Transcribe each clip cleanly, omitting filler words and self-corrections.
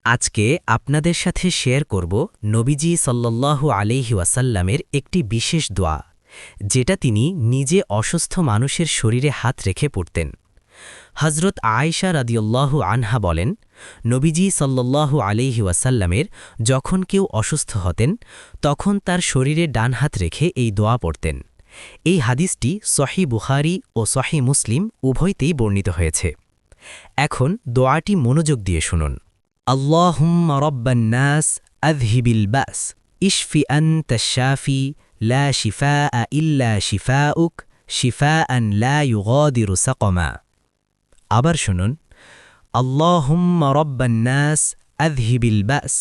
আজকে আপনাদের সাথে শেয়ার করব নবীজি সাল্লাল্লাহু আলাইহি ওয়াসাল্লামের একটি বিশেষ দোয়া যেটা তিনি নিজে অসুস্থ মানুষের শরীরে হাত রেখে পড়তেন। হজরত আয়েশা রাদিয়াল্লাহু আনহা বলেন, নবীজি সাল্লাল্লাহু আলাইহি ওয়াসাল্লামের যখন কেউ অসুস্থ হতেন তখন তার শরীরে ডান হাত রেখে এই দোয়া পড়তেন। এই হাদিসটি সহিহ বুখারী ও সহিহ মুসলিম উভয়তেই বর্ণিত হয়েছে। এখন দোয়াটি মনোযোগ দিয়ে শুনুন। আল্লাহুম্মা রাব্বান নাস আযহিবিল বাস ইশফি আনতাশ শাফি লা শিফাআ ইল্লা শিফাউক শিফাআন লা ইউগাদিরু সাকমা। আবার শুনুন। আল্লাহুম্মা রাব্বান নাস আযহিবিল বাস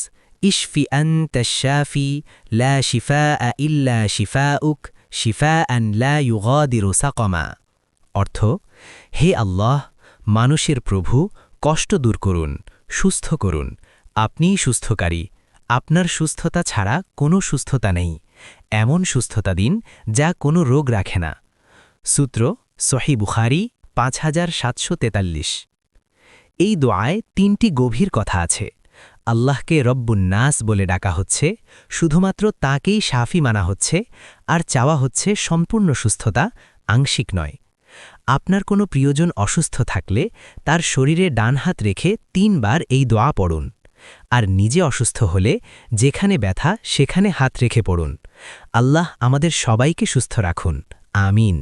ইশফি আনতাশ শাফি লা শিফাআ ইল্লা শিফাউক শিফাআন লা ইউগাদিরু সাকমা। অর্থ, হে আল্লাহ, মানুষের প্রভু, কষ্ট দূর করুন, সুস্থ করুন, আপনিই সুস্থকারী, আপনার সুস্থতা ছাড়া কোনো সুস্থতা নেই, এমন সুস্থতা দিন যা কোনো রোগ রাখে না। সূত্র সহিহ বুখারী 5743। এই দোয়ায় তিনটি গভীর কথা আছে। আল্লাহকে রব্বুন নাস বলে ডাকা হচ্ছে, শুধুমাত্র তাকেই শাফি মানা হচ্ছে, আর চাওয়া হচ্ছে সম্পূর্ণ সুস্থতা, আংশিক নয়। আপনার কোনো প্রিয়জন অসুস্থ থাকলে তার শরীরে ডান হাত রেখে ৩ বার এই দোয়া পড়ুন। আর নিজে অসুস্থ হলে যেখানে ব্যথা সেখানে হাত রেখে পড়ুন। আল্লাহ আমাদের সবাইকে সুস্থ রাখুন। আমিন।